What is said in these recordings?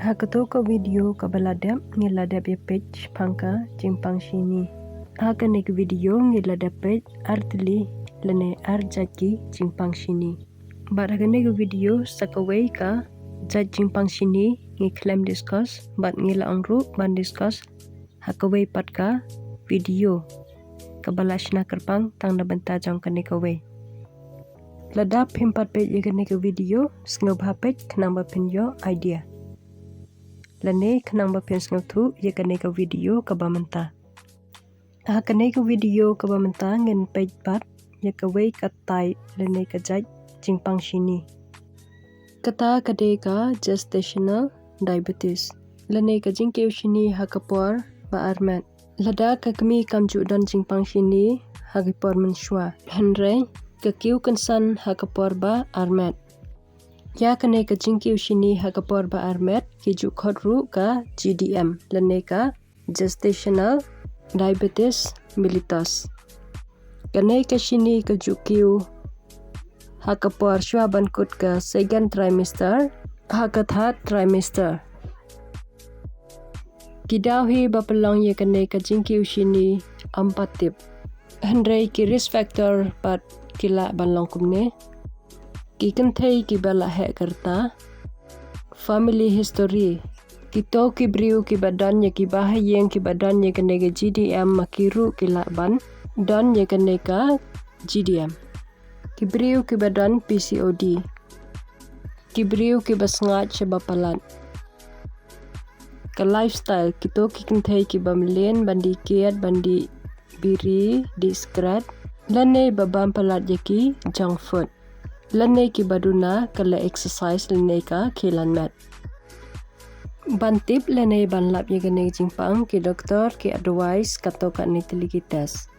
Hakatoka video kabaladap ngiladap ya page pangka jimpang sini. Hakanek video ngiladap page artli lene arjaki jimpang sini. Bat hakanek video sakawai ka jat jimpang sini ngiklaim discuss bat ngilaang ru ban discuss hakawai pat ka video kabalashna kerpang tang na benta jang kanekawai. Ladap himpat page ya kanek video sngab hapet kenang bapinyo idea. Lane kenang bapin sngab tu ya kanek video kabamenta. Kanek video kabamenta ngin page pat ya kawai katai lane kajat jingpang sini. Kata kadeka gestational diabetes. Lane kajingkew sini hakapor ba armet. Lada kakmi kamju dan jingpang sini hakapor menshwa. Henry kakiu kensan hakapor ba armet. Ya kane kajingkiu sini hakapor ba armet kiju khodru ka GDM lane ka gestational diabetes mellitus. Kane ka sini kajukiu hakapor shwa bankut ka second trimester hakathat trimester. Kidawi bapelang ya kane kajingkiu sini ampatip. Henry ki risk factor pat kila banlong kumne. Ki kentai ki bala hek kerta. Family history. Kito ki briu ki badan ya ki bahayeng ki badan ya kene ke GDM makiru ki lakban dan ya kene ka GDM. Ki briu ki badan PCOD. Ki briu ki basngat sebapalat. Ke lifestyle kito ki kentai ki bamlen bandi kiat bandi biri diskret lane babam palat yaki junk food. Lane ki baduna kala exercise lane ka kilan mat. Bantip lane banlap ya gane jingpang ki doktor ki advice kato ka ni teliki test.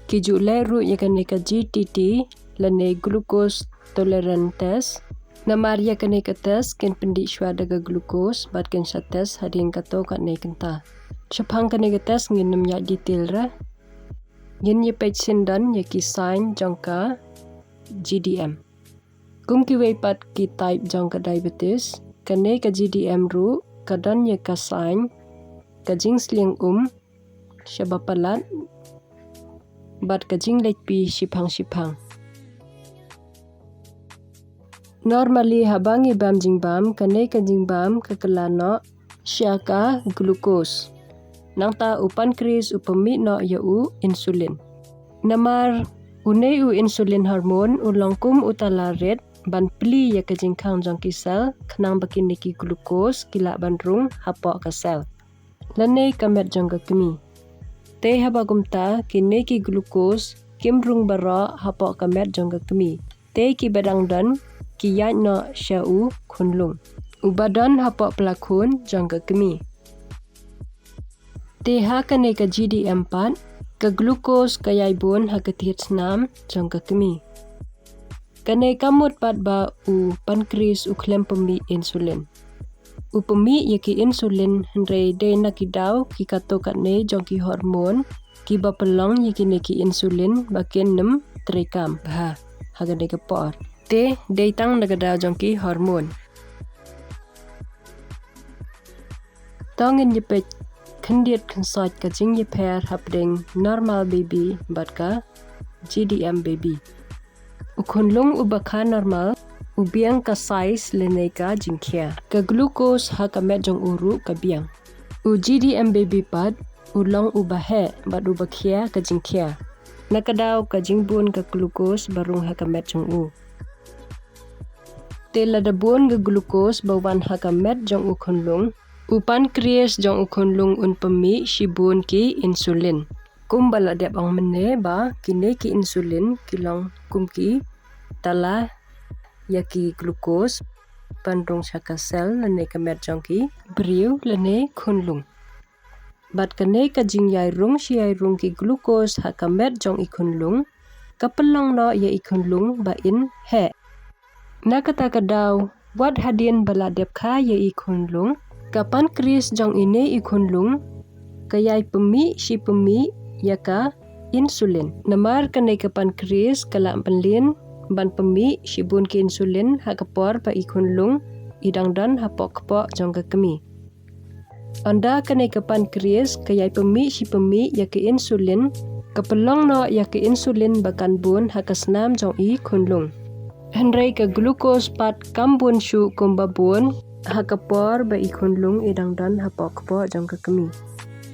Ki jule ru ya gane ka GTT lane glucose tolerant test. Namar ya gane ka test ken pendik shwa daga glucose bat ken sa test hading kato ka ni kenta. Chapang ka ni ka test ngin nam ya detail ra. Yin ya page sindan ya ki sign jangka GDM. Kum ki weipat ki type jangka diabetes, kane ka GDM ru kadan ya ka sign ka jing sling syabapalat bat ka jing lekpi shipang. Normally habangi bam jingbam kane ka jingbam ka kelano syaka glucose. Nang ta upan kris upami no ya insulin. Namar unai insulin hormon ulangkum utalaret ban pli ya kajingkang jangki sel kenang bakin niki glukos kila bandrung hapok ka sel. Lane kamet jangka kemi. Te habagumta kini ki glukos kimrung bara hapok kamet jangka kemi. Te ki badang dan ki yat no syau kunlung. Ubadan hapok pelakun jangka kemi. Te ha kane ka GDM4 ka glukos kayay bun hakatit senam jangka kemi. Kane kamut pat ba pankris klem pemi insulin. Pemi ya ki insulin henry de nakidaw ki kato katne jangki hormon ki ba pelong ya ki neki insulin bakin nem trekam ha hagade ka por. Te deitang nagadaw jangki hormon. Tongin jepet kendiat kensot ka jing ye pair hapding normal baby bat ka GDM baby. Ukunlung ubaka normal ubiang ka size lene ka jingkia. Ka glucose hakamet jong uru ka biang. GDM baby pat ulong ubahe bat ubakia ka jingkia. Nakadaw ka jingbun ka glucose barung hakamet jong Tela dabun ka glucose bawan hakamet jong ukunlung. Upan kries jong ukunlung pemi shibun ki insulin. Kum baladep ang mene ba kine ki insulin kilang kumki tala yaki glukos pandrong syaka sel lane kamet jong ki briu lane kunlung. Bat kane ka jingyay rung siyay rung ki glukos hakamet jong ikunlung kapelang no ya ikunlung ba in he. Nakata kadaw wat hadin baladep ka ya ikunlung kapan kris jong ini ikunlung kayay pemi si pemi yaka insulin. Namar kanay kapan kris kala penlin ban pemi si bun ki insulin hakapor pa ikunlung idang dan hapok kepo jong ke kemi. Anda kene ke pankreas kayai pemi si pemi ya ke insulin kepelong no ya ke insulin bakan bun hakasnam jong i kunlung. Henry ke glukos pat kambun shu kumbabun hakapor ba i kunlung idang dan hapok kepo jong ke kemi.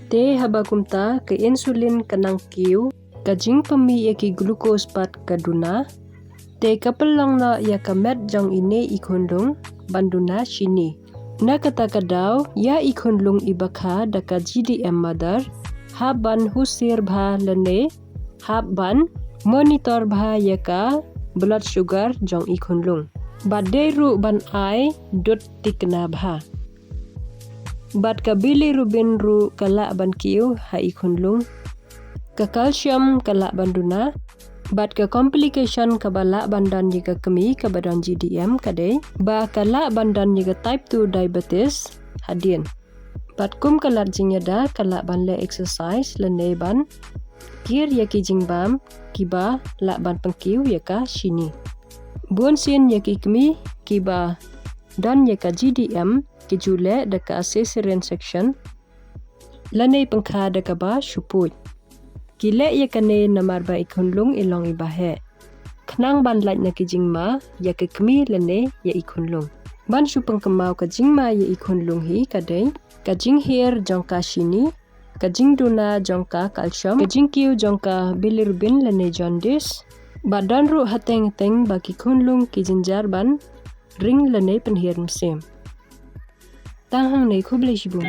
Te habakumta ke insulin kanang kiu kajing pemi ya ke glukos pat kaduna. Te kapelong na ya kamet jong ine ikunlung banduna sini. Na kata kadau ya ikunlung ibakha daka GDM mother haban husir bha lene haban monitor bha yaka blood sugar jong ikunlung. Baderu ban ai dot tikna bha. Bad ka bilirubin ru kala ban kiu ha ikunlung. Ka calcium kala banduna. Bat ke complication ka bala bandan jika kemi ka badan GDM kade ba kala bandan jika type 2 diabetes hadin. Bat kum kala jingyada kala ban le exercise lene ban kir yaki jingbam kiba la ban pengkiu yaka sini. Buon sin yaki kemi kiba dan yaka GDM kijule daka cesarean section lene pengkha daka ba syuput. Kile ya kane namar ba ikunlung ilong ibahe. Knang ban lait na kijingma ya ke kemi lene ya ikunlung. Ban supang kemau kajingma ya ikunlung hi kadai. Kajing hir jongka sini. Kajing duna jongka calcium. Kajing kiu jongka bilirubin lene jaundice. Badan ru hateng-hateng bagi kunlung kijinjar ban ring lene penhir musim. Tanghang nei kublai shibung.